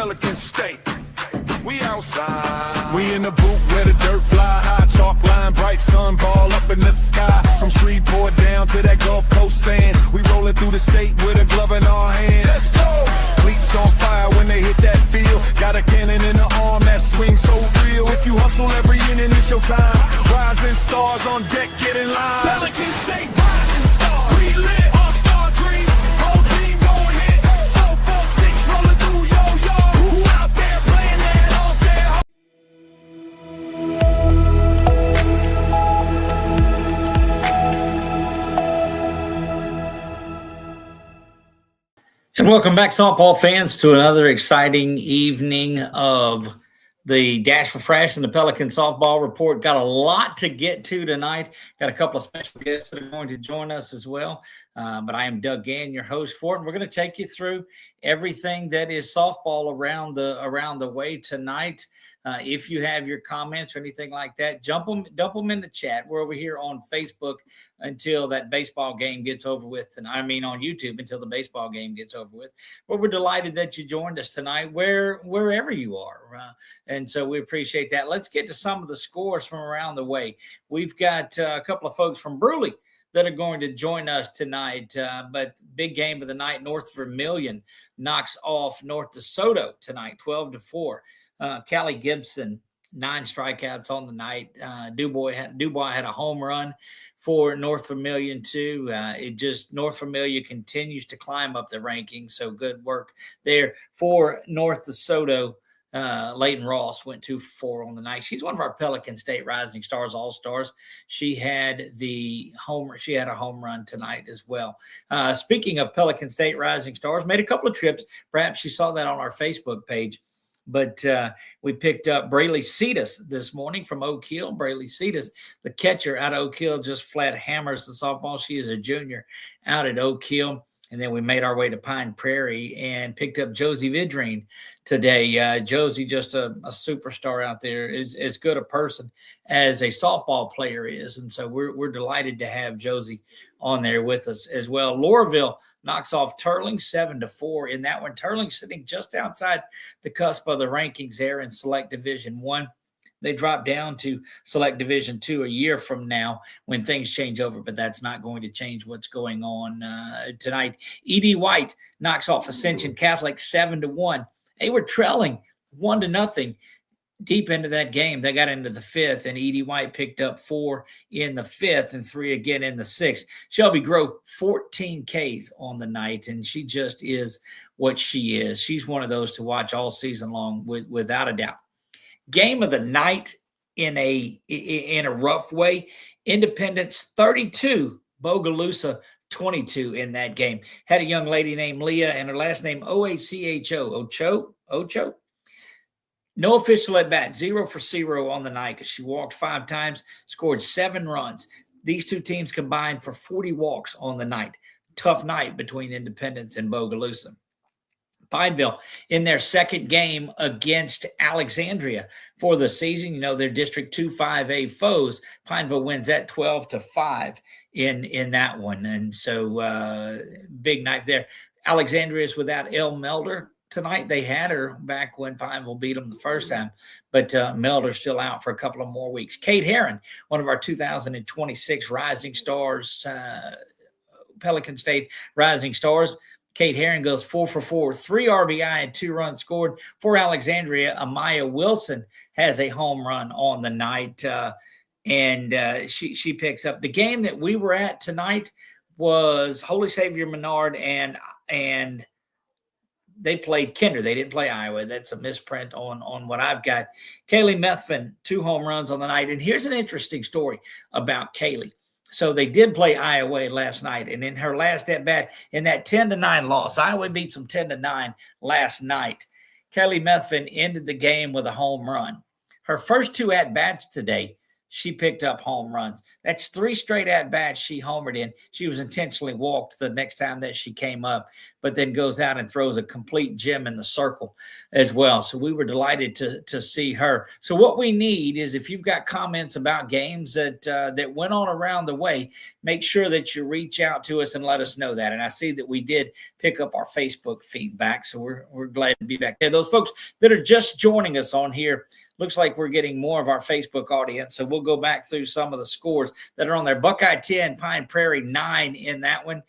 Pelican State. We outside. We in the booth where the dirt fly high, chalk line, bright sun ball up in the sky. From Shreveport down to that Gulf Coast sand, we rolling through the state with a glove in our hand. Let's go. Cleats on fire when they hit that field. Got a cannon in the arm that swings so real. If you hustle every inning, it's your time. Rising stars on deck, get in line. Pelican State rising stars. We lit all-star dreams. Whole team going hit. 446 rolling through yo-yo. Who out there playing that all-star? And welcome back, softball fans, to another exciting evening of the Dash for Frasch and the Pelican Softball Report. Got a lot to get to tonight. Got a couple of special guests that are going to join us as well. But I am Doug Gann, your host for it. And we're going to take you through everything that is softball around the way tonight. If you have your comments or anything like that, dump them in the chat. We're over here on Facebook until that baseball game gets over with. And I mean on YouTube until the baseball game gets over with. But we're delighted that you joined us tonight, wherever you are. And so we appreciate that. Let's get to some of the scores from around the way. We've got a couple of folks from Brewley that are going to join us tonight. But big game of the night, North Vermilion knocks off North DeSoto tonight, 12-4. Callie Gibson, 9 strikeouts on the night. Dubois had a home run for North Vermilion too. North Vermilion continues to climb up the rankings. So good work there for North DeSoto. Leighton Ross went 2 for 4 on the night. She's one of our Pelican State Rising Stars All-Stars. She had a home run tonight as well. Speaking of Pelican State Rising Stars, made a couple of trips. Perhaps you saw that on our Facebook page. But we picked up Braylee Cetus this morning from Oak Hill. Braylee Cetus, the catcher out of Oak Hill, just flat hammers the softball. She is a junior out at Oak Hill. And then we made our way to Pine Prairie and picked up Josie Vidrine today. Josie, just a superstar out there, is as good a person as a softball player is. And so we're delighted to have Josie on there with us as well. Loreauville knocks off Turling 7-4 in that one. Turling sitting just outside the cusp of the rankings there in Select Division 1. They drop down to Select Division 2 a year from now when things change over, but that's not going to change what's going on tonight. E.D. White knocks off Ascension Catholic 7-1. They were trailing 1-0 deep into that game. They got into the 5th, and E.D. White picked up 4 in the 5th and 3 again in the 6th. Shelby Grove, 14 Ks on the night, and she just is what she is. She's one of those to watch all season long without a doubt. Game of the night in a rough way. Independence 32, Bogalusa 22 in that game. Had a young lady named Leah and her last name Ocho. Ocho. No official at bat, 0 for 0 on the night because she walked 5 times, scored 7 runs. These two teams combined for 40 walks on the night. Tough night between Independence and Bogalusa. Pineville in their second game against Alexandria for the season. You know, their District 2 5A foes. Pineville wins that 12-5 in that one. And so big night there. Alexandria is without Elle Melder tonight. They had her back when Pineville beat them the first time, but Melder's still out for a couple of more weeks. Kate Herron, one of our 2026 Rising Stars, Pelican State Rising Stars. Kate Herron goes 4 for 4, 3 RBI and 2 runs scored for Alexandria. Amaya Wilson has a home run on the night, and she picks up. The game that we were at tonight was Holy Savior Menard, and they played Kinder. They didn't play Iowa. That's a misprint on what I've got. Kaylee Methvin, 2 home runs on the night. And here's an interesting story about Kaylee. So they did play Iowa last night, and in her last at-bat, in that 10-9 loss, Iowa beat them 10-9 last night. Kelly Methvin ended the game with a home run. Her first 2 at-bats today, she picked up home runs. That's 3 straight at-bats she homered in. She was intentionally walked the next time that she came up, but then goes out and throws a complete gem in the circle as well. So we were delighted to see her. So what we need is, if you've got comments about games that went on around the way, make sure that you reach out to us and let us know that. And I see that we did pick up our Facebook feedback, so we're glad to be back there. Those folks that are just joining us on here, looks like we're getting more of our Facebook audience, so we'll go back through some of the scores that are on there. Buckeye 10, Pine Prairie 9 in that one.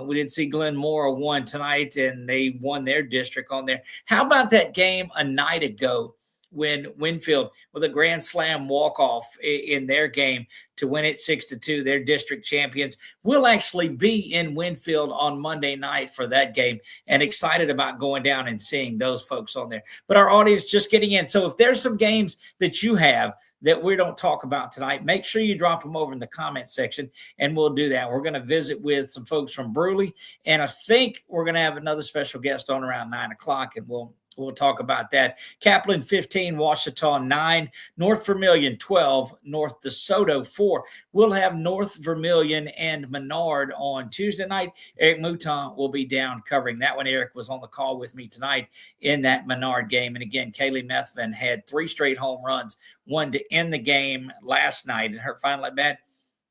We did see Glenmora won tonight, and they won their district on there. How about that game a night ago when Winfield, with a grand slam walk-off in their game to win it 6-2, their district champions? We'll actually be in Winfield on Monday night for that game, and excited about going down and seeing those folks on there. But our audience just getting in. So if there's some games that you have that we don't talk about tonight, make sure you drop them over in the comment section, and we'll do that. We're going to visit with some folks from Bruley, and I think we're going to have another special guest on around 9 o'clock, and we'll talk about that. Kaplan 15, Washita 9, North Vermilion 12, North DeSoto 4. We'll have North Vermilion and Menard on Tuesday night. Eric Mouton will be down covering that one. Eric was on the call with me tonight in that Menard game. And again, Kaylee Methvin had 3 straight home runs, one to end the game last night in her final at bat,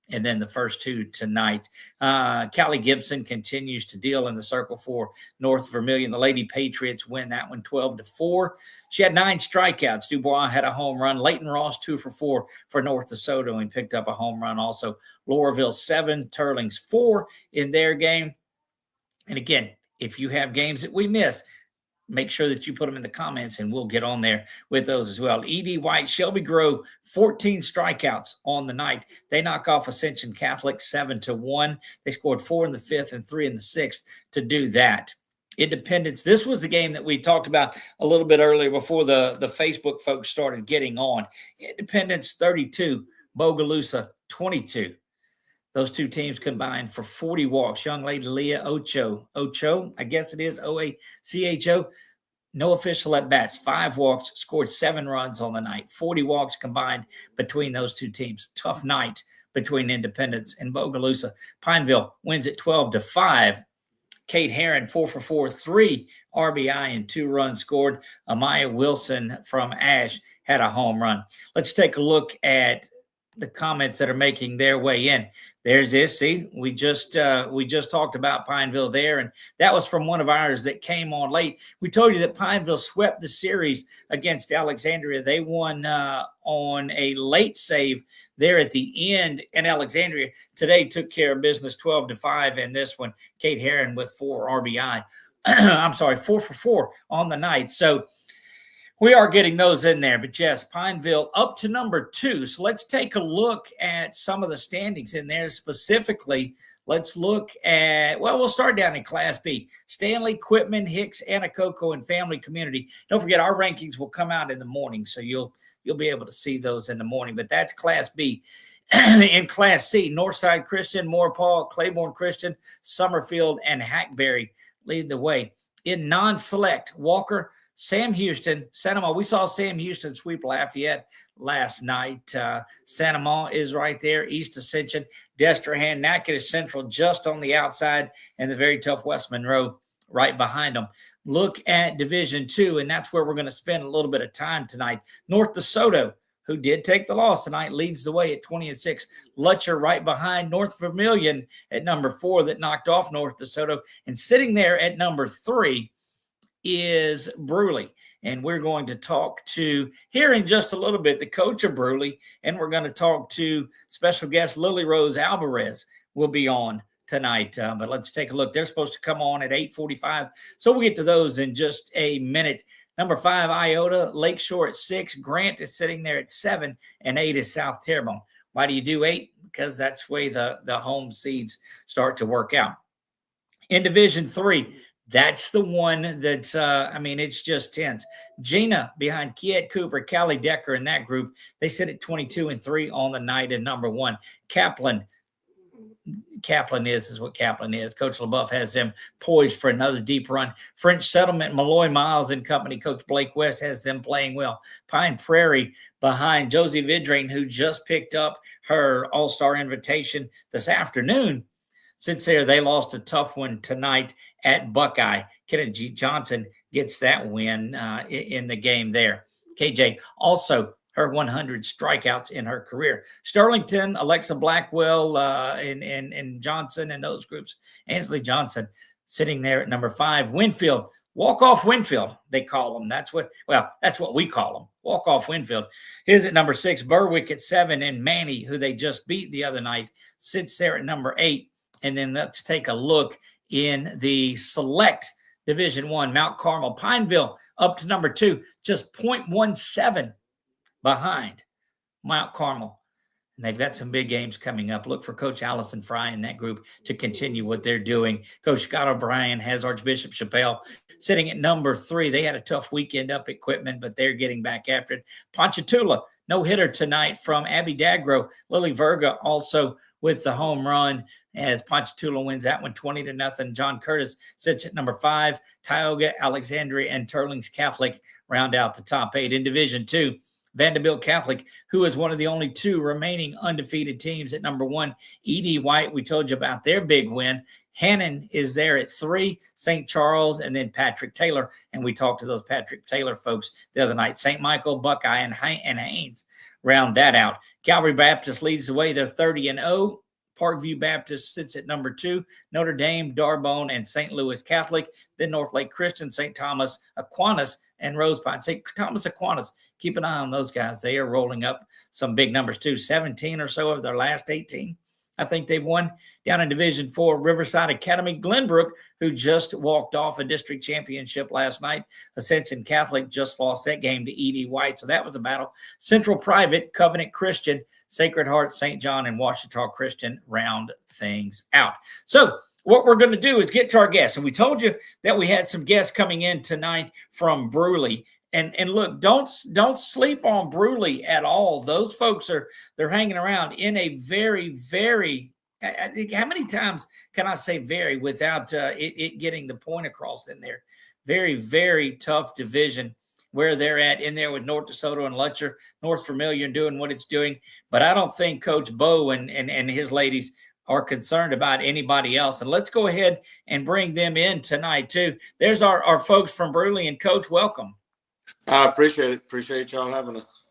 and then the first 2 tonight. Callie Gibson continues to deal in the circle for North Vermilion. The Lady Patriots win that one 12-4. She had 9 strikeouts. Dubois had a home run. Leighton Ross 2 for 4 for North DeSoto, and picked up a home run also. Lauraville 7, Turlings 4 in their game. And again, if you have games that we miss, make sure that you put them in the comments, and we'll get on there with those as well. E.D. White, Shelby Grove, 14 strikeouts on the night. They knock off Ascension Catholic 7-1. They scored 4 in the 5th and 3 in the 6th to do that. Independence, this was the game that we talked about a little bit earlier before the Facebook folks started getting on. Independence 32, Bogalusa 22. Those 2 teams combined for 40 walks. Young lady Leah Ocho, I guess it is Oacho. No official at-bats, 5 walks, scored 7 runs on the night. 40 walks combined between those 2 teams. Tough night between Independence and Bogalusa. Pineville wins it 12-5. Kate Herron, 4 for 4, 3 RBI and 2 runs scored. Amaya Wilson from Ash had a home run. Let's take a look at the comments that are making their way in. There's this. See, we just talked about Pineville there, and that was from one of ours that came on late. We told you that Pineville swept the series against Alexandria. They won on a late save there at the end, and Alexandria today took care of business 12-5 in this one. Kate Herron with 4 RBI. I'm sorry, 4 for 4 on the night. So we are getting those in there. But yes, Pineville up to number 2. So let's take a look at some of the standings in there. Specifically, let's look at, well, we'll start down in Class B. Stanley, Quitman, Hicks, Anacoco, and Family Community. Don't forget, our rankings will come out in the morning, so you'll be able to see those in the morning. But that's Class B. In Class C, Northside Christian, Moorepaw, Claiborne Christian, Summerfield, and Hackberry lead the way. In non-select, Walker, Sam Houston, Santa Ma. We saw Sam Houston sweep Lafayette last night. Santa Ma is right there. East Ascension, Destrehan, Natchitoches Central just on the outside, and the very tough West Monroe right behind them. Look at Division II, and that's where we're going to spend a little bit of time tonight. North DeSoto, who did take the loss tonight, leads the way at 20-6. Lutcher right behind. North Vermilion at number 4 that knocked off North DeSoto. And sitting there at number 3 is Bruley. And we're going to talk to, here in just a little bit, the coach of Bruley, and we're going to talk to special guest Lily Rose Alvarez will be on tonight. But let's take a look. They're supposed to come on at 8:45. So we'll get to those in just a minute. Number 5, Iota, Lakeshore at 6. Grant is sitting there at 7, and 8 is South Terrebonne. Why do you do 8? Because that's the way the home seeds start to work out. In Division 3, that's the one that's, it's just tense. Gina behind Kiet Cooper, Callie Decker in that group. They sit at 22-3 on the night in number 1. Kaplan, Kaplan is what Kaplan is. Coach LaBeouf has them poised for another deep run. French Settlement, Malloy Miles and company. Coach Blake West has them playing well. Pine Prairie behind Josie Vidrain, who just picked up her All-Star invitation this afternoon. Since they lost a tough one tonight at Buckeye. Kennedy Johnson gets that win in the game there. KJ also her 100 strikeouts in her career. Sterlington, Alexa Blackwell, and Johnson and those groups. Ansley Johnson sitting there at number 5. Winfield, walk-off Winfield, they call them. That's what we call them, walk-off Winfield. Is at number 6, Berwick at 7, and Manny, who they just beat the other night, sits there at number 8. And then let's take a look in the select Division I. Mount Carmel, Pineville up to number 2, just 0.17 behind Mount Carmel. And they've got some big games coming up. Look for Coach Allison Fry and that group to continue what they're doing. Coach Scott O'Brien has Archbishop Chappelle sitting at number 3. They had a tough weekend up Equipment, but they're getting back after it. Ponchatoula, no hitter tonight from Abby Dagro. Lily Verga also with the home run as Ponchatoula wins that one 20-0. John Curtis sits at number 5. Tioga, Alexandria, and Turlings Catholic round out the top 8. In Division II, Vanderbilt Catholic, who is one of the only 2 remaining undefeated teams at number 1. E.D. White, we told you about their big win. Hannon is there at 3, St. Charles, and then Patrick Taylor. And we talked to those Patrick Taylor folks the other night. St. Michael, Buckeye, and Haynes round that out. Calvary Baptist leads the way. They're 30-0. Parkview Baptist sits at number 2. Notre Dame, Darbone, and St. Louis Catholic. Then North Lake Christian, St. Thomas, Aquinas, and Rosepine. St. Thomas Aquinas, keep an eye on those guys. They are rolling up some big numbers too. 17 or so of their last 18. I think they've won. Down in Division 4, Riverside Academy, Glenbrook, who just walked off a district championship last night. Ascension Catholic just lost that game to E.D. White, so that was a battle. Central Private, Covenant Christian, Sacred Heart, St. John, and Ouachita Christian round things out. So what we're going to do is get to our guests. And we told you that we had some guests coming in tonight from Bruley. And look, don't sleep on Bruley at all. Those folks they're hanging around in a very, very, how many times can I say very without it getting the point across in there? Very, very tough division where they're at in there with North DeSoto and Lutcher. North familiar and doing what it's doing. But I don't think Coach Bo and his ladies are concerned about anybody else. And let's go ahead and bring them in tonight too. There's our folks from Bruley, and Coach, welcome. I appreciate it. Appreciate y'all having us.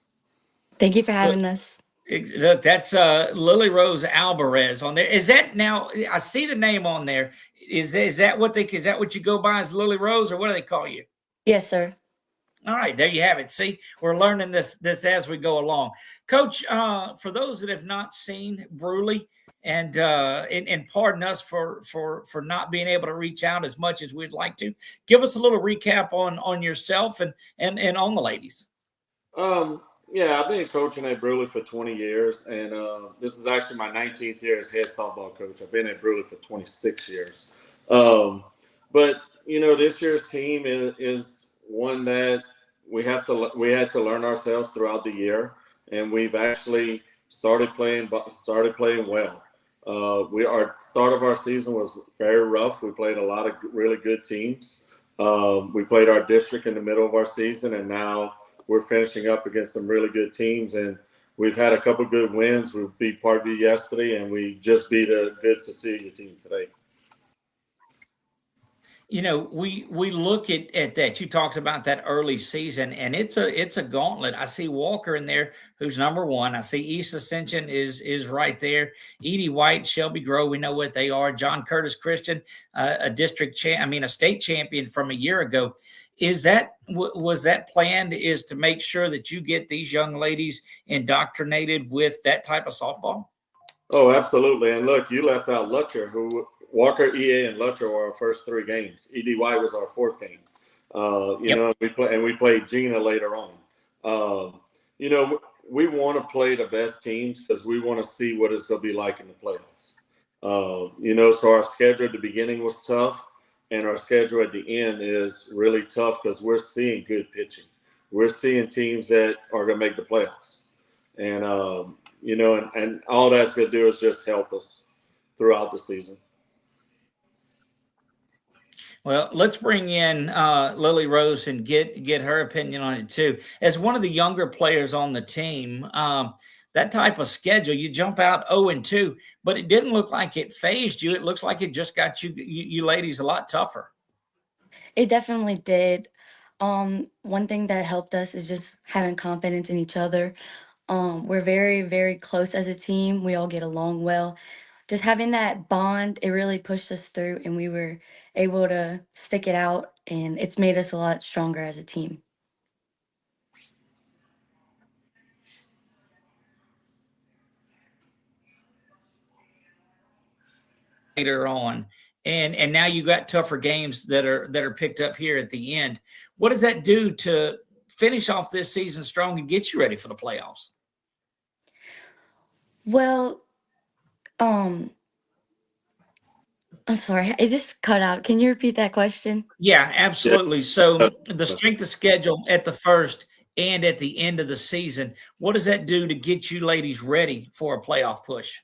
Thank you for having us. Look, that's Lily Rose Alvarez on there. Is that now? I see the name on there. Is that what you go by as Lily Rose, or what do they call you? Yes, sir. All right, there you have it. See, we're learning this as we go along. Coach, for those that have not seen Bruley, and pardon us for not being able to reach out as much as we'd like to, give us a little recap on yourself and on the ladies. Yeah, I've been coaching at Bruley for 20 years, and this is actually my 19th year as head softball coach. I've been at Bruley for 26 years. But this year's team is one that we had to learn ourselves throughout the year, and we've actually started playing well. Our start of our season was very rough. We played a lot of really good teams. We played our district in the middle of our season, and now we're finishing up against some really good teams. And we've had a couple good wins. We beat Parkview yesterday, and we just beat a good Cecilia team today. We look at that. You talked about that early season, and it's a gauntlet. I see Walker in there, who's number 1. I see East Ascension is right there. Edie White, Shelby Grove, we know what they are. John Curtis Christian, a state champion from a year ago. Was that planned? Is to make sure that you get these young ladies indoctrinated with that type of softball? Oh, absolutely. And look, you left out Lutcher, who. Walker, EA, and Lutcher were our first 3 games. E.D. White was our 4th game. We played Gina later on. We want to play the best teams because we want to see what it's going to be like in the playoffs. So our schedule at the beginning was tough, and our schedule at the end is really tough because we're seeing good pitching. We're seeing teams that are going to make the playoffs. And, and all that's going to do is just help us. throughout the season. Well, let's bring in Lily Rose and get her opinion on it too. As one of the younger players on the team, that type of schedule, you jump out 0-2, but it didn't look like it phased you. It looks like it just got you ladies a lot tougher. It definitely did. One thing that helped us is just having confidence in each other. We're very, very close as a team. We all get along well. Just having that bond, it really pushed us through, and we were able to stick it out, and it's made us a lot stronger as a team. Later on, and now you got tougher games that are picked up here at the end. What does that do to finish off this season strong and get you ready for the playoffs? Well, um, I'm sorry, I just cut out. Can you repeat that question? Yeah, absolutely. Yeah. So the strength of schedule at the first and at the end of the season, what does that do to get you ladies ready for a playoff push?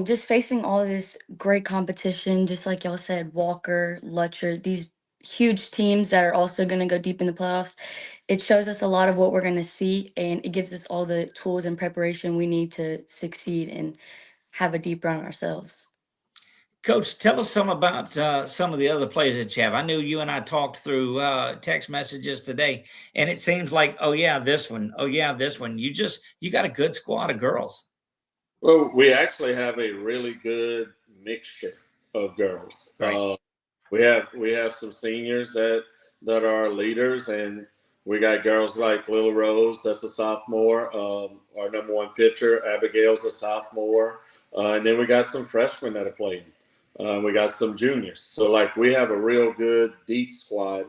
Just facing all this great competition, just like y'all said, Walker, Lutcher, these huge teams that are also going to go deep in the playoffs. It shows us a lot of what we're going to see, and it gives us all the tools and preparation we need to succeed and have a deep run ourselves. Coach, tell us some about some of the other players that you have. I knew you and I talked through text messages today, and it seems like, oh yeah, this one, oh yeah, this one. You got a good squad of girls. Well, we actually have a really good mixture of girls. Right. We have some seniors that are leaders, and we got girls like Lil Rose, that's a sophomore. Our number one pitcher, Abigail's a sophomore, and then we got some freshmen that are playing. We got some juniors, so like we have a real good deep squad.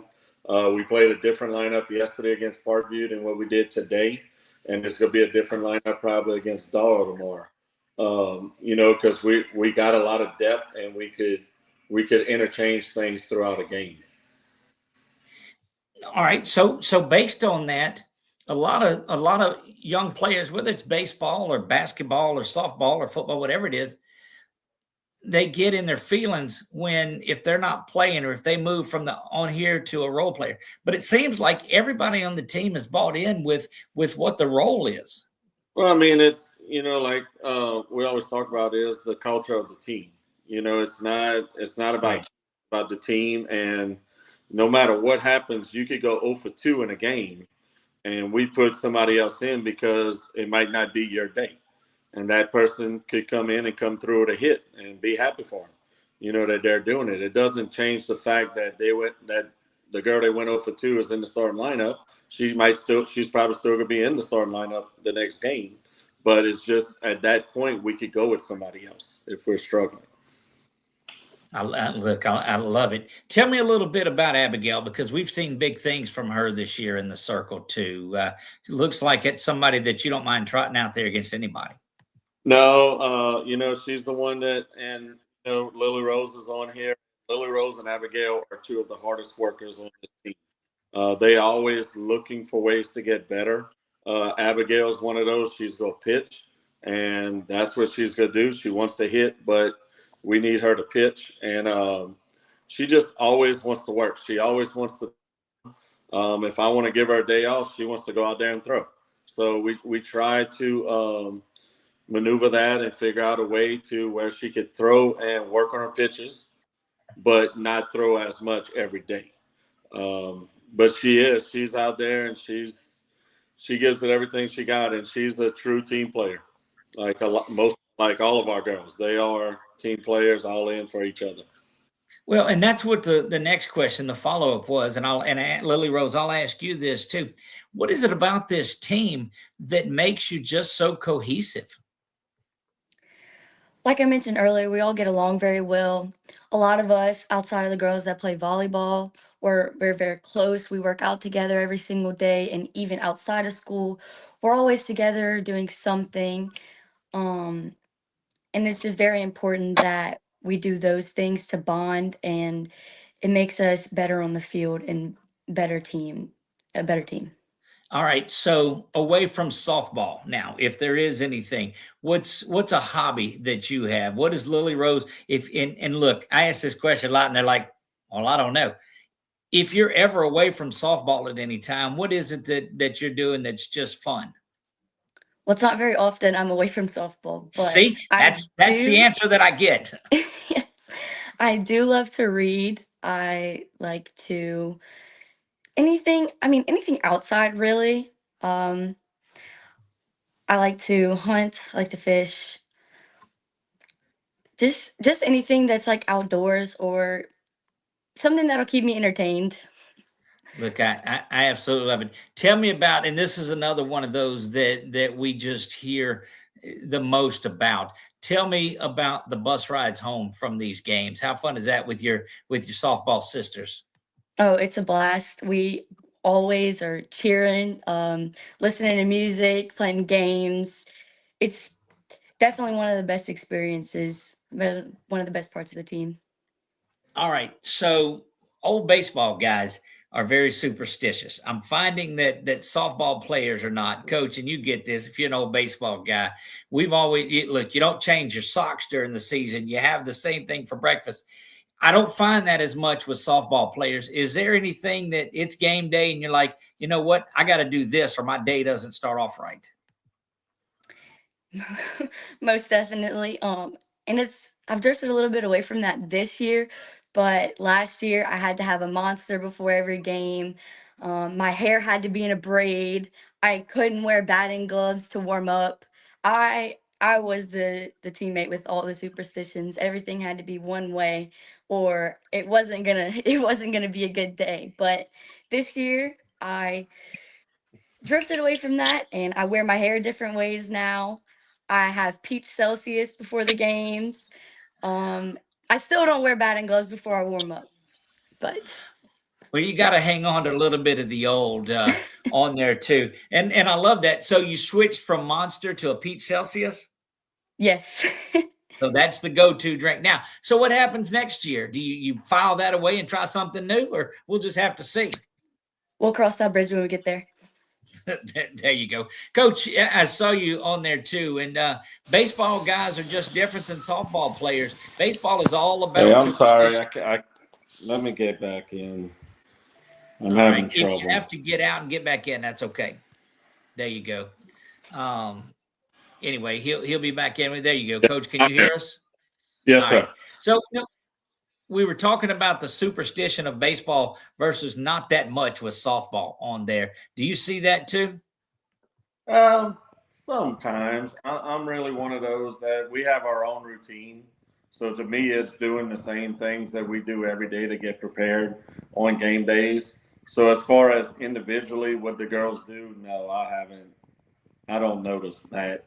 We played a different lineup yesterday against Parkview than what we did today, and there's going to be a different lineup probably against Darrell tomorrow. Because we got a lot of depth, and we could interchange things throughout a game. All right. So based on that, a lot of young players, whether it's baseball or basketball or softball or football, whatever it is, they get in their feelings when if they're not playing or if they move from the on here to a role player. But it seems like everybody on the team is bought in with what the role is. Well, I mean, it's like we always talk about is the culture of the team. It's not about the team, and no matter what happens, you could go 0 for 2 in a game, and we put somebody else in because it might not be your day, and that person could come in and come through with a hit and be happy for them. That they're doing it. It doesn't change the fact that the girl they went 0 for 2 is in the starting lineup. She's probably still going to be in the starting lineup the next game. But it's just at that point, we could go with somebody else if we're struggling. I love it. Tell me a little bit about Abigail, because we've seen big things from her this year in the circle too. It looks like it's somebody that you don't mind trotting out there against anybody. No, she's the one that, and Lily Rose is on here. Lily Rose and Abigail are two of the hardest workers on this team. They always looking for ways to get better. Abigail's one of those. She's going to pitch, and that's what she's going to do. She wants to hit, but we need her to pitch, and she just always wants to work. She always wants to. If I want to give her a day off, she wants to go out there and throw. So we try to maneuver that and figure out a way to where she could throw and work on her pitches, but not throw as much every day. But she's out there, and she gives it everything she got, and she's a true team player. Like like all of our girls, they are team players, all in for each other. Well, and that's what the next question, the follow up was, and Lily Rose, I'll ask you this too. What is it about this team that makes you just so cohesive? Like I mentioned earlier, we all get along very well. A lot of us outside of the girls that play volleyball, we're very close. We work out together every single day, and even outside of school, we're always together doing something. Um, and it's just very important that we do those things to bond, and it makes us better on the field and a better team. All right. So away from softball now, if there is anything, what's a hobby that you have? What is Lily Rose? If and look, I ask this question a lot, and they're like, "Well, I don't know." If you're ever away from softball at any time, what is it that you're doing that's just fun? Well, it's not very often I'm away from softball, but See, that's the answer that I get. yes, I do love to read. I like to anything outside really. Um, I like to hunt, I like to fish, just anything that's like outdoors or something that'll keep me entertained. Look, I absolutely love it. Tell me about, and this is another one of those that we just hear the most about. Tell me about the bus rides home from these games. How fun is that with your softball sisters? Oh, it's a blast. We always are cheering, listening to music, playing games. It's definitely one of the best experiences, but one of the best parts of the team. All right. So old baseball guys are very superstitious. I'm finding that softball players are not. Coach, and you get this if you're an old baseball guy. We've always look, you don't change your socks during the season. You have the same thing for breakfast. I don't find that as much with softball players. Is there anything that it's game day and you're like, you know what, I got to do this or my day doesn't start off right? Most definitely. And I've drifted a little bit away from that this year, but last year I had to have a monster before every game. My hair had to be in a braid. I couldn't wear batting gloves to warm up. I was the teammate with all the superstitions. Everything had to be one way, or it wasn't gonna it wasn't gonna be a good day. But this year I drifted away from that and I wear my hair different ways now. I have peach Celsius before the games. Um, I still don't wear batting gloves before I warm up, but Well, you got to yes. hang on to a little bit of the old on there too. And I love that. So you switched from Monster to a Peach Celsius? Yes. So that's the go-to drink. Now, so what happens next year? Do you file that away and try something new, or we'll just have to see? We'll cross that bridge when we get there. There you go, Coach. I saw you on there too. And baseball guys are just different than softball players. Baseball is all Hey, about I'm sorry. superstition. Let me get back in. I'm All right, having if you trouble. have to get out and get back in, that's okay. There you go. Um, anyway, he'll be back in. There you go, Coach. Can I'm you here. hear us? Yes, All right. sir. So we were talking about the superstition of baseball versus not that much with softball on there. Do you see that too? Um, Sometimes I'm really one of those that we have our own routine. So to me, it's doing the same things that we do every day to get prepared on game days. So as far as individually what the girls do, no, I haven't. I don't notice that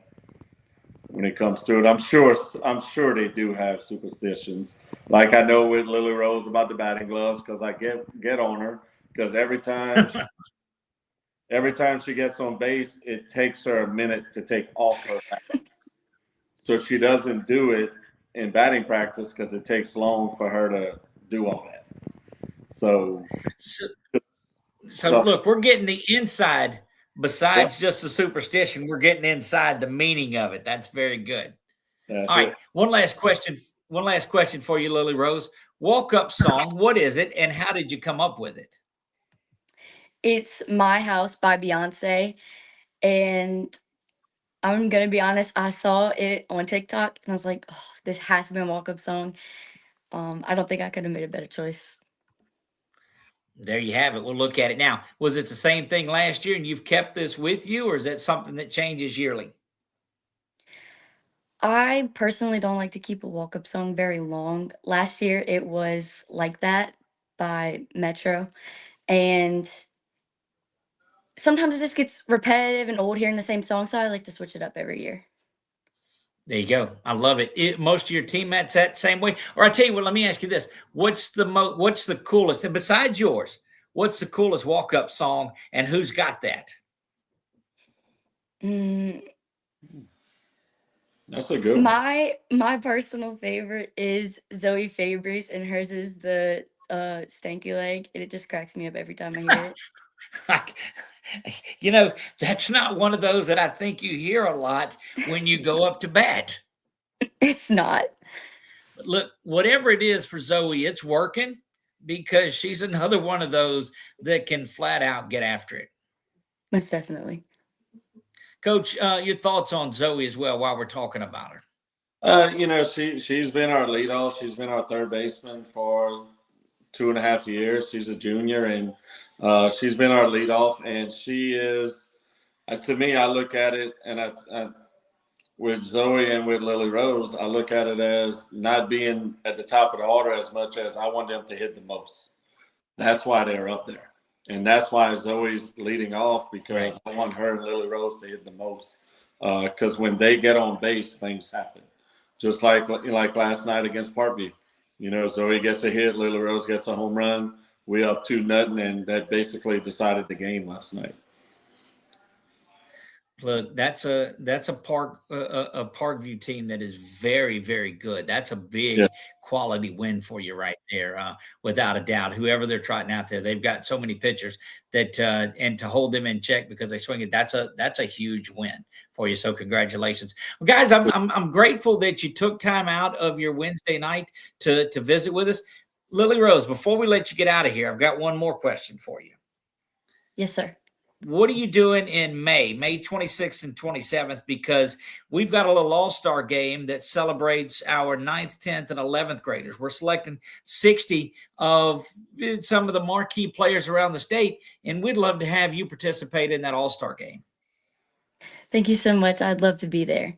when it comes to it. I'm sure they do have superstitions. Like I know with Lily Rose about the batting gloves because I get on her because every time she gets on base, it takes her a minute to take off her bat. So she doesn't do it in batting practice because it takes long for her to do all that. So, So, so so look, we're getting the inside yep, besides just the superstition. We're getting inside the meaning of it. That's very good. that's All right. it. One last question. One last question for you, Lily Rose. Walk up song. What is it, and how did you come up with it? It's My House by Beyonce. And I'm gonna be honest, I saw it on TikTok and I was like, oh, this has to be a walk-up song. I don't think I could have made a better choice. There you have it. We'll look at it now. Was it the same thing last year, and you've kept this with you, or is that something that changes yearly? I personally don't like to keep a walk-up song very long. Last year it was Like That by Metro. And sometimes it just gets repetitive and old hearing the same song, so I like to switch it up every year. There you go. I love it. Most of your teammates that same way. Or I tell you what, let me ask you this: What's the coolest? And besides yours, what's the coolest walk up song, and who's got that? Mm, That's a good one. my personal favorite is Zoe Fabry's, and hers is the stanky leg, and it just cracks me up every time I hear it. That's not one of those that I think you hear a lot when you go up to bat. It's not. But look, whatever it is for Zoe, it's working because she's another one of those that can flat out get after it. Most definitely. Coach, your thoughts on Zoe as well while we're talking about her. She's been our leadoff. She's been our third baseman for 2.5 years. She's a junior, and she's been our leadoff. And she is, to me, I look at it, and with Zoe and with Lily Rose, I look at it as not being at the top of the order as much as I want them to hit the most. That's why they're up there. And that's why Zoe's leading off, because I want her and Lily Rose to hit the most. Because when they get on base, things happen. Just like last night against Parkview. Zoe gets a hit, Lily Rose gets a home run. We up 2-0, and that basically decided the game last night. Look, that's a Parkview team that is very, very good. That's a big quality win for you right there, without a doubt. Whoever they're trotting out there, they've got so many pitchers that and to hold them in check because they swing it. That's a huge win for you. So congratulations, well, guys. I'm grateful that you took time out of your Wednesday night to visit with us. Lily Rose, before we let you get out of here, I've got one more question for you. Yes, sir. What are you doing in May 26th and 27th? Because we've got a little all-star game that celebrates our 9th, 10th, and 11th graders. We're selecting 60 of some of the marquee players around the state, and we'd love to have you participate in that all-star game. Thank you so much. I'd love to be there.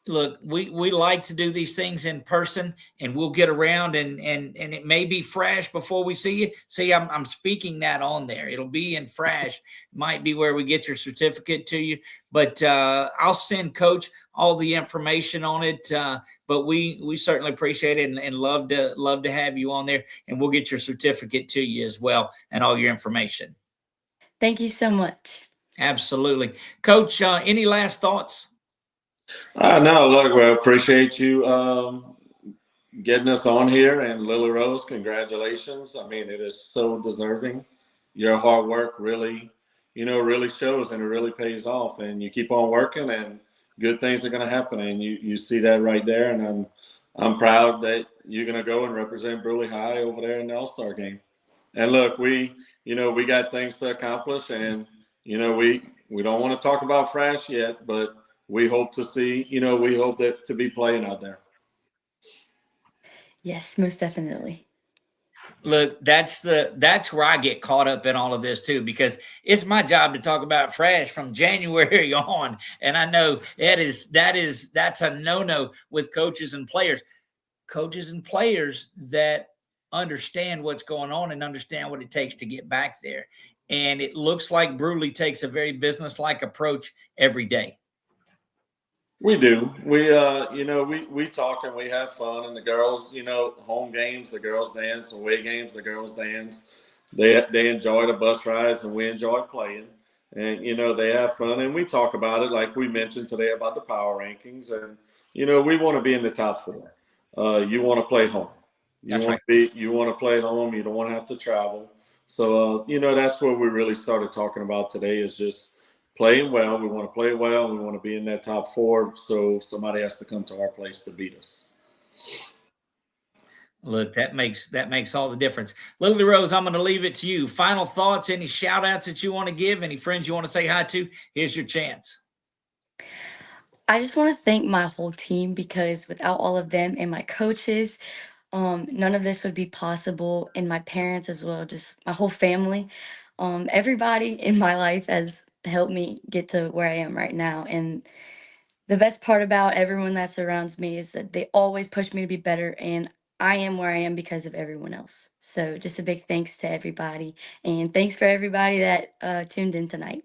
Look, we like to do these things in person, and we'll get around and it may be Frasch before we see you. See, I'm speaking that on there. It'll be in Frasch, might be where we get your certificate to you. But I'll send Coach all the information on it. But we certainly appreciate it and love to have you on there, and we'll get your certificate to you as well and all your information. Thank you so much. Absolutely, Coach. Any last thoughts? No, look, we appreciate you getting us on here, and Lily Rose, congratulations. I mean, it is so deserving. Your hard work really shows, and it really pays off, and you keep on working, and good things are going to happen, and you see that right there, and I'm proud that you're going to go and represent Bruley High over there in the All-Star game. And look, we got things to accomplish, and we don't want to talk about Frasch yet, but we hope to see, we hope that to be playing out there. Yes, most definitely. Look, that's where I get caught up in all of this too, because it's my job to talk about Frasch from January on. And I know that's a no-no with coaches and players. Coaches and players that understand what's going on and understand what it takes to get back there. And it looks like Bruley takes a very business-like approach every day. We do. We talk and we have fun, and the girls, home games, the girls dance, away games, the girls dance. They enjoy the bus rides, and we enjoy playing. And they have fun, and we talk about it like we mentioned today about the power rankings, and we want to be in the top 4. You want to play home. You want to play home. You don't want to have to travel. So that's what we really started talking about today, is just playing well. We want to play well. We want to be in that top 4. So somebody has to come to our place to beat us. Look, that makes all the difference. Lily Rose, I'm going to leave it to you. Final thoughts, any shout outs that you want to give, any friends you want to say hi to? Here's your chance. I just want to thank my whole team, because without all of them and my coaches, none of this would be possible, and my parents as well, just my whole family. Everybody in my life has helped me get to where I am right now. And the best part about everyone that surrounds me is that they always push me to be better, and I am where I am because of everyone else. So just a big thanks to everybody, and thanks for everybody that tuned in tonight.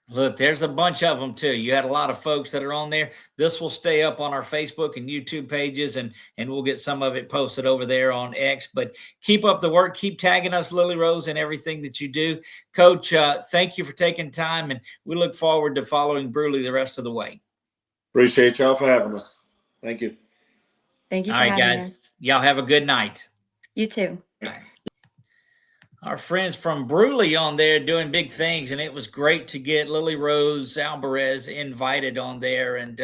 Look, there's a bunch of them too. You had a lot of folks that are on there. This will stay up on our Facebook and YouTube pages, and we'll get some of it posted over there on X. But keep up the work. Keep tagging us, Lily Rose, and everything that you do. Coach, thank you for taking time, and we look forward to following Bruley the rest of the way. Appreciate y'all for having us. Thank you. Thank you All for right, having guys. us. Y'all have a good night. You too. Bye. Our friends from Bruley on there doing big things, and it was great to get Lily Rose Alvarez invited on there. And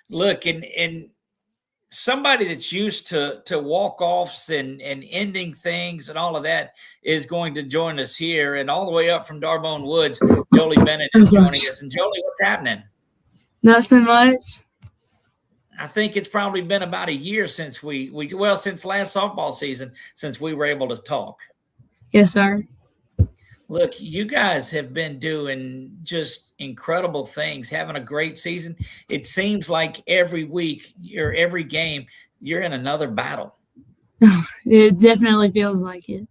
look, and somebody that's used to walk offs and ending things and all of that is going to join us here, and all the way up from Darbone Woods, Jolie Bennett is joining us. And Jolie, what's happening? Nothing much. I think it's probably been about a year since since last softball season, since we were able to talk. Yes, sir. Look, you guys have been doing just incredible things, having a great season. It seems like every week or every game, you're in another battle. It definitely feels like it.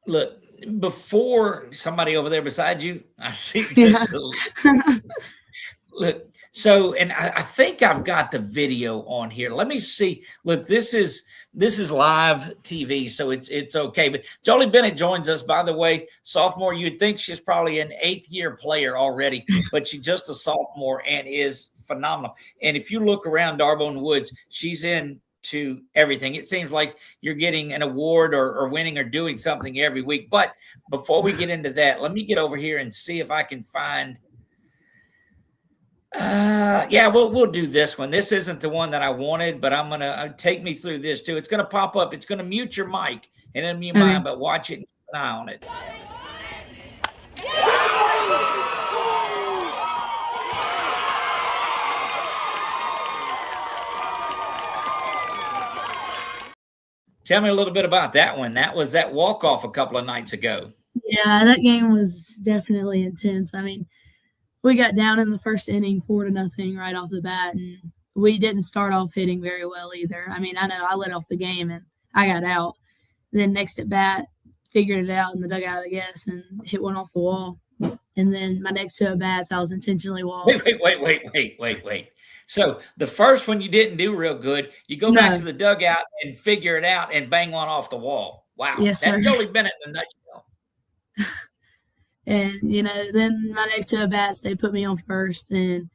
Look, before somebody over there beside you, I see. Yeah. Look, so, and I think I've got the video on here. Let me see. Look, this is live TV, so it's okay. But Jolie Bennett joins us, by the way, sophomore. You'd think she's probably an 8th-year player already, but she's just a sophomore and is phenomenal. And if you look around Darbone Woods, she's into everything. It seems like you're getting an award or winning or doing something every week. But before we get into that, let me get over here and see if I can find – yeah, we'll do this one. This isn't the one that I wanted, but I'm gonna take me through this too. It's gonna pop up. It's gonna mute your mic and unmute mine, but watch it and keep an eye on it. Tell me a little bit about that one. That was that walk-off a couple of nights ago. Yeah, that game was definitely intense. I mean, we got down in the first inning 4-0 right off the bat, and we didn't start off hitting very well either. I mean, I know I led off the game and I got out. Then next at bat, figured it out in the dugout, I guess, and hit one off the wall. And then my next 2 at bats, I was intentionally walked. Wait. So the first one you didn't do real good. You go back to the dugout and figure it out and bang one off the wall. Wow. Yes, sir. That's Jolie Bennett in a nutshell. And, then my next 2 at bats, they put me on first, and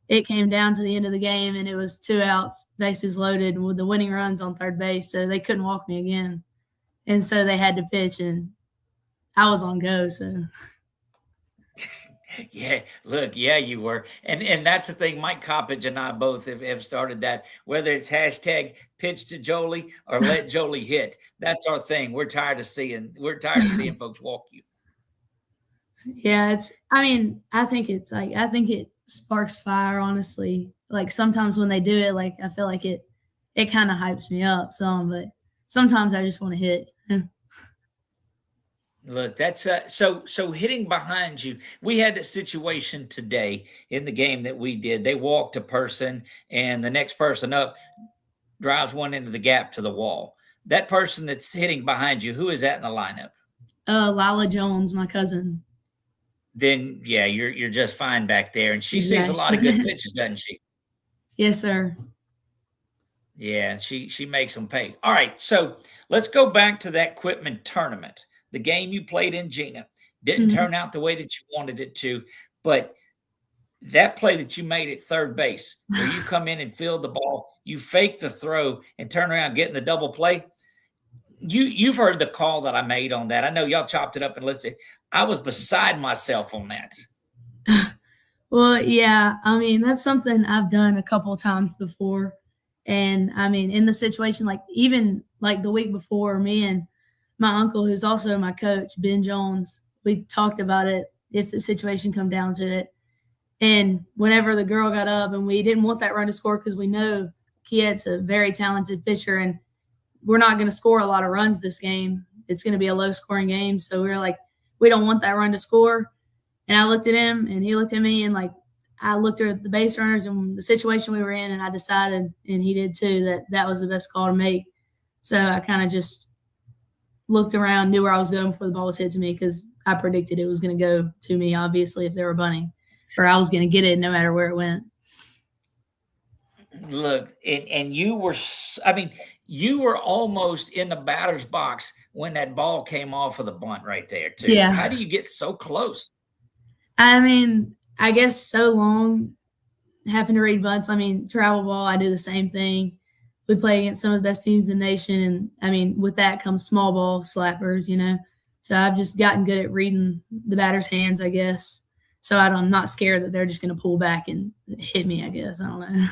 it came down to the end of the game, and it was 2 outs, bases loaded, with the winning runs on third base, so they couldn't walk me again. And so they had to pitch, and I was on go, so. Yeah, look, yeah, you were. And that's the thing. Mike Coppage and I both have started that, whether it's hashtag pitch to Jolie or let Jolie hit. That's our thing. We're tired of seeing folks walk you. Yeah, I think it sparks fire, honestly. Like sometimes when they do it, like I feel like it kind of hypes me up some, but sometimes I just want to hit. Look, that's so hitting behind you. We had a situation today in the game that we did. They walked a person and the next person up drives one into the gap to the wall. That person that's hitting behind you, who is that in the lineup? Lila Jones, my cousin. Then yeah, you're just fine back there. And she sees a lot of good pitches, doesn't she? Yes, sir. Yeah, she makes them pay. All right, so let's go back to that Quitman tournament. The game you played in Gina didn't turn out the way that you wanted it to, but that play that you made at third base, where you come in and field the ball, you fake the throw and turn around getting the double play. You've heard the call that I made on that. I know y'all chopped it up and listened. I was beside myself on that. Well, yeah, that's something I've done a couple of times before. And in the situation, like even like the week before, me and my uncle, who's also my coach, Ben Jones, we talked about it if the situation come down to it. And whenever the girl got up, and we didn't want that run to score because we know Kiet's a very talented pitcher, and we're not going to score a lot of runs this game. It's going to be a low-scoring game. So we were like, we don't want that run to score. And I looked at him, and he looked at me, and like I looked at the base runners and the situation we were in, and I decided, and he did too, that was the best call to make. So I kind of just looked around, knew where I was going before the ball was hit to me, because I predicted it was going to go to me, obviously, if they were bunting, or I was going to get it no matter where it went. Look, and you were almost in the batter's box when that ball came off of the bunt right there, too. Yeah. How do you get so close? I guess so long having to read bunts. Travel ball, I do the same thing. we play against some of the best teams in the nation. And I mean, with that comes small ball slappers, you know. So I've just gotten good at reading the batter's hands, I guess. So I'm not scared that they're just going to pull back and hit me, I guess. I don't know.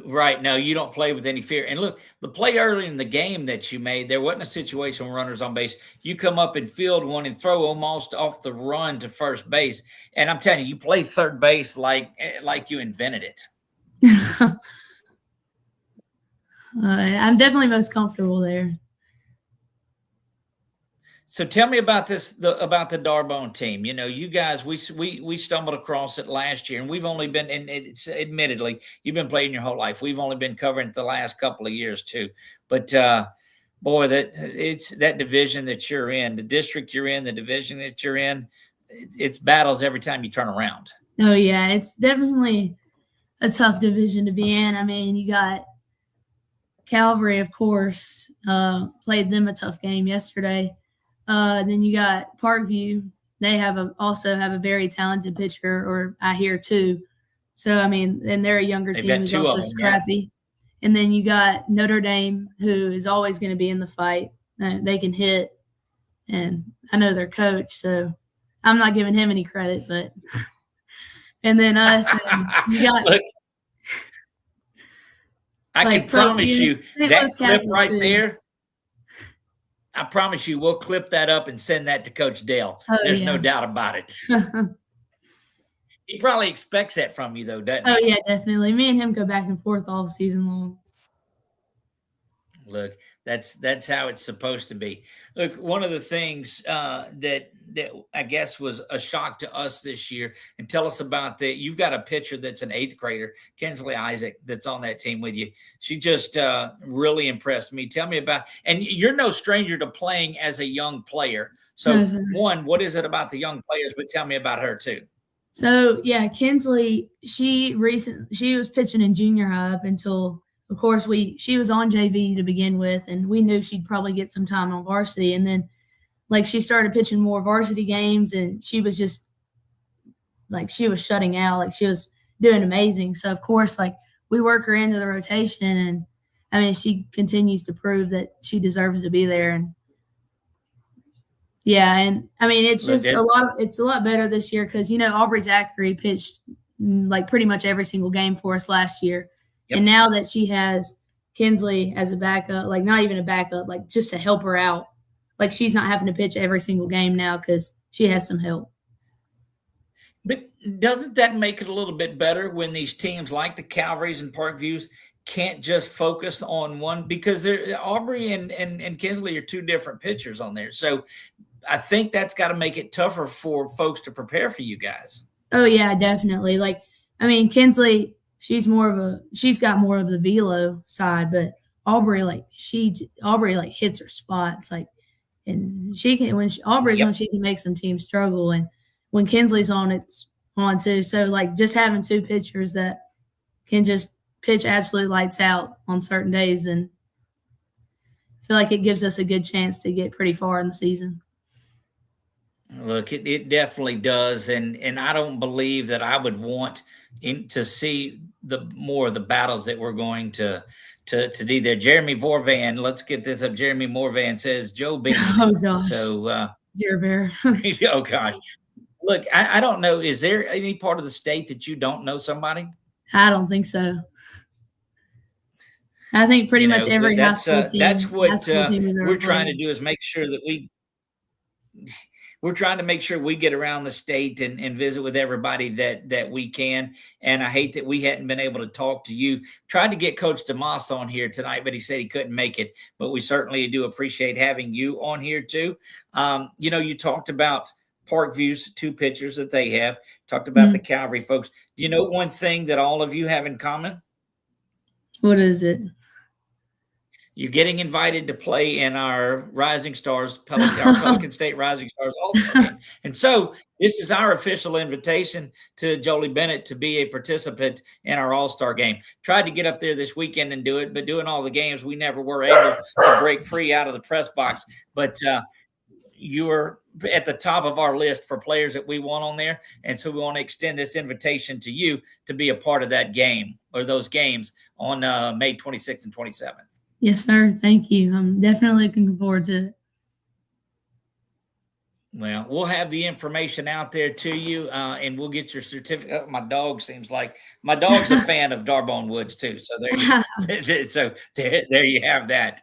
Right. No, you don't play with any fear. And look, the play early in the game that you made, there wasn't a situation with runners on base. You come up and field one and throw almost off the run to first base. And I'm telling you, you play third base like you invented it. I'm definitely most comfortable there. So tell me about about the Darbone team. You know, you guys, we stumbled across it last year, and we've only been, and it's admittedly, you've been playing your whole life. We've only been covering it the last couple of years too. But boy, that division that you're in, the district you're in, the division that you're in, it's battles every time you turn around. Oh yeah, it's definitely a tough division to be in. I mean, you got Calvary, of course, played them a tough game yesterday. Then you got Parkview. They also have a very talented pitcher, or I hear two. So, I mean, and they're a younger team who's also scrappy. Yeah. And then you got Notre Dame, who is always going to be in the fight. They can hit, and I know their coach, so I'm not giving him any credit. But and then us, and you got. Look, I can promise you that clip right there. I promise you, we'll clip that up and send that to Coach Dale. There's no doubt about it. He probably expects that from you, though, doesn't he? Oh, yeah, definitely. Me and him go back and forth all season long. Look, that's how it's supposed to be. Look, one of the things that I guess was a shock to us this year, and tell us about that. You've got a pitcher that's an 8th grader, Kinsley Isaac, that's on that team with you. She just really impressed me. Tell me about, and you're no stranger to playing as a young player. So one, what is it about the young players? But tell me about her too. So yeah, Kinsley, she was pitching in junior high up until, of course, she was on JV to begin with, and we knew she'd probably get some time on varsity. And then, like, she started pitching more varsity games, and she was just, like, she was shutting out. Like, she was doing amazing. So, of course, like, we work her into the rotation, and, I mean, she continues to prove that she deserves to be there. And, yeah, and, I mean, it's just it's a lot better this year because, you know, Aubrey Zachary pitched, like, pretty much every single game for us last year. Yep. And now that she has Kinsley as a backup, like not even a backup, like just to help her out, like she's not having to pitch every single game now because she has some help. But doesn't that make it a little bit better when these teams like the Calvarys and Parkviews can't just focus on one? Because Aubrey and Kinsley are two different pitchers on there. So I think that's got to make it tougher for folks to prepare for you guys. Oh, yeah, definitely. Like, I mean, Kinsley – she's got more of the velo side, but Aubrey hits her spots, like, and she can, Aubrey's on, she can make some teams struggle. And when Kinsley's on, it's on too. So like just having two pitchers that can just pitch absolute lights out on certain days, and I feel like it gives us a good chance to get pretty far in the season. Look, it definitely does. And I don't believe that I would want to see more of the battles that we're going to do there. Jeremy Vorvan, let's get this up. Jeremy Morvan says Joe Bean. Oh gosh. So Dear Bear. Oh gosh. Look, I don't know. Is there any part of the state that you don't know somebody? I don't think so. I think pretty much every high school team. That's what we're trying to do, is make sure that we're trying to make sure we get around the state and visit with everybody that we can. And I hate that we hadn't been able to talk to you. Tried to get Coach DeMoss on here tonight, but he said he couldn't make it. But we certainly do appreciate having you on here too. You know, you talked about Parkview's two pitchers that they have. Talked about the Calvary folks. Do you know one thing that all of you have in common? What is it? You're getting invited to play in our Rising Stars, Pelican State Rising Stars All-Star game. And so this is our official invitation to Jolie Bennett to be a participant in our All-Star game. Tried to get up there this weekend and do it, but doing all the games, we never were able to break free out of the press box. But you're at the top of our list for players that we want on there. And so we want to extend this invitation to you to be a part of that game or those games on May 26th and 27th. Yes, sir. Thank you. I'm definitely looking forward to it. Well, we'll have the information out there to you, and we'll get your certificate. Oh, my dog's a fan of Darbone Woods too. So there you have that.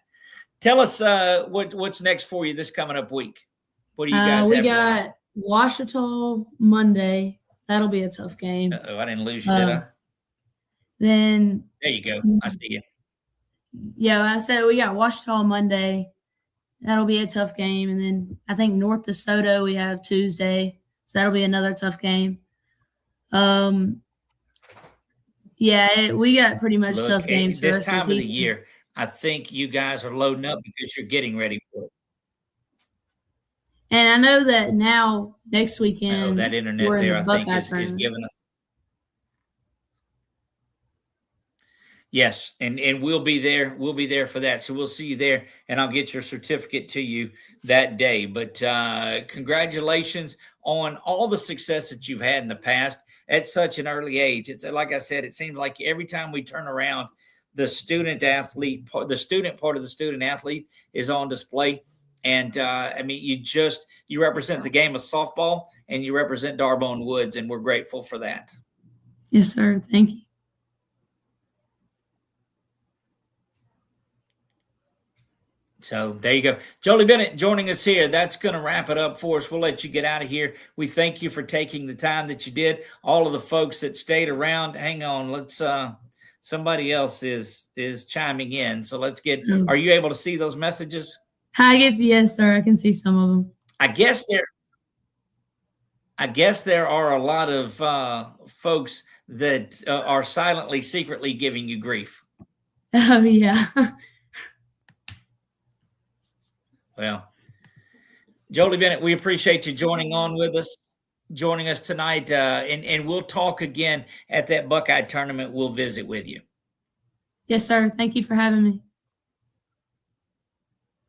Tell us what's next for you this coming up week. What do you guys we have? got Washita Monday. That'll be a tough game. Uh-oh, I didn't lose you, did I? Then there you go. I see you. Yeah, I said we got Washita Monday. That'll be a tough game. And then I think North DeSoto we have Tuesday. So that'll be another tough game. We got pretty much tough games for this time of the year. I think you guys are loading up because you're getting ready for it. And I know that now next weekend that internet we're there in the I think Buckeye is giving us. Yes, and we'll be there. We'll be there for that. So we'll see you there, and I'll get your certificate to you that day. But congratulations on all the success that you've had in the past at such an early age. It's like I said, it seems like every time we turn around, the student part of the student athlete is on display. And I mean, you represent the game of softball, and you represent Darbone Woods, and we're grateful for that. Yes, sir. Thank you. So there you go. Jolie Bennett joining us here. That's going to wrap it up for us. We'll let you get out of here. We thank you for taking the time that you did. All of the folks that stayed around, hang on. Let's somebody else is chiming in. So let's get, are you able to see those messages? Yes, sir. I can see some of them. I guess there are a lot of folks that are silently, secretly giving you grief. Oh, yeah. Well, Jolie Bennett, we appreciate you joining us tonight, and we'll talk again at that Buckeye tournament. We'll visit with you. Yes, sir. Thank you for having me.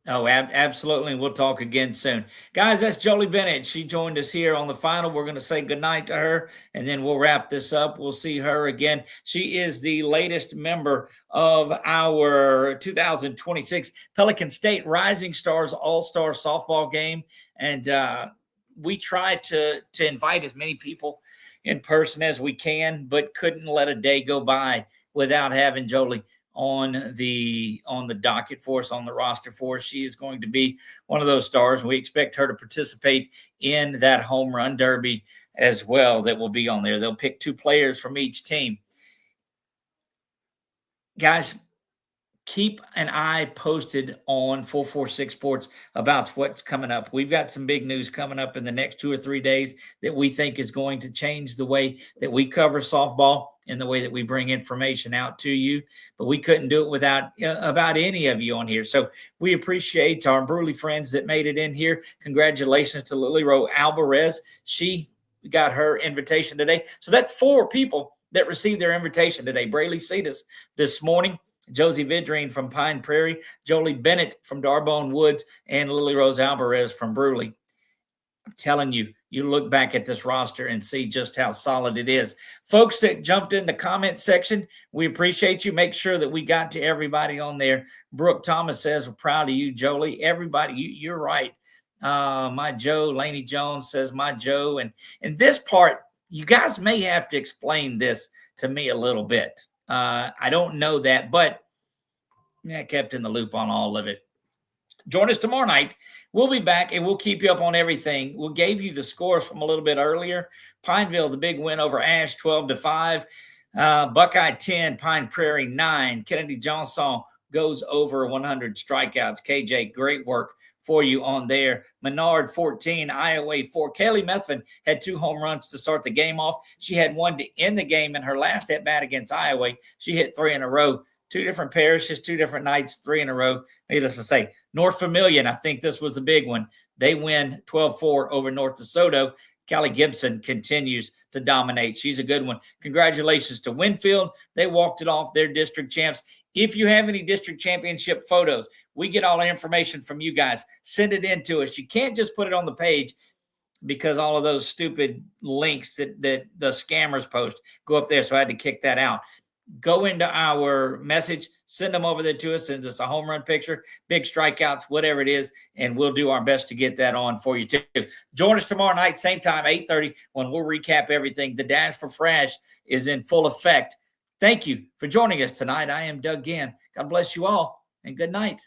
Oh, absolutely. We'll talk again soon. Guys, that's Jolie Bennett. She joined us here on the final. We're going to say goodnight to her, and then we'll wrap this up. We'll see her again. She is the latest member of our 2026 Pelican State Rising Stars All-Star Softball game. And we tried to invite as many people in person as we can, but couldn't let a day go by without having Jolie on the docket for us, on the roster for us. She is going to be one of those stars, and we expect her to participate in that home run derby as well that will be on there. They'll pick 2 players from each team. Guys, keep an eye posted on 446 Sports about what's coming up. We've got some big news coming up in the next 2 or 3 days that we think is going to change the way that we cover softball and the way that we bring information out to you. But we couldn't do it without about any of you on here. So we appreciate our Bruley friends that made it in here. Congratulations to Lily Rowe Alvarez. She got her invitation today. So that's 4 people that received their invitation today. Braylee Cetus this morning, Josie Vidrine from Pine Prairie, Jolie Bennett from Darbone Woods, and Lily Rose Alvarez from Bruley. I'm telling you, you look back at this roster and see just how solid it is. Folks that jumped in the comment section, we appreciate you. Make sure that we got to everybody on there. Brooke Thomas says, we're proud of you, Jolie. Everybody, you're right. My Joe, Laney Jones says, my Joe. And this part, you guys may have to explain this to me a little bit. I don't know that, but I kept in the loop on all of it. Join us tomorrow night. We'll be back, and we'll keep you up on everything. We gave you the scores from a little bit earlier. Pineville, the big win over Ash, 12-5. Buckeye 10, Pine Prairie 9. Kennedy Johnson goes over 100 strikeouts. KJ, great work for you on there. Menard 14, Iowa 4. Kaylee Methvin had 2 home runs to start the game off. She had 1 to end the game in her last at bat against Iowa. She hit 3 in a row. 2 different parishes, 2 different nights, 3 in a row. Needless to say, North Vermilion, I think this was the big one. They win 12-4 over North DeSoto. Callie Gibson continues to dominate. She's a good one. Congratulations to Winfield. They walked it off. Their district champs. If you have any district championship photos, we get all the information from you guys. Send it in to us. You can't just put it on the page because all of those stupid links that the scammers post go up there. So I had to kick that out. Go into our message, send them over there to us, send us a home run picture, big strikeouts, whatever it is, and we'll do our best to get that on for you too. Join us tomorrow night, same time, 8:30, when we'll recap everything. The Dash for Frasch is in full effect. Thank you for joining us tonight. I am Doug Gann. God bless you all, and good night.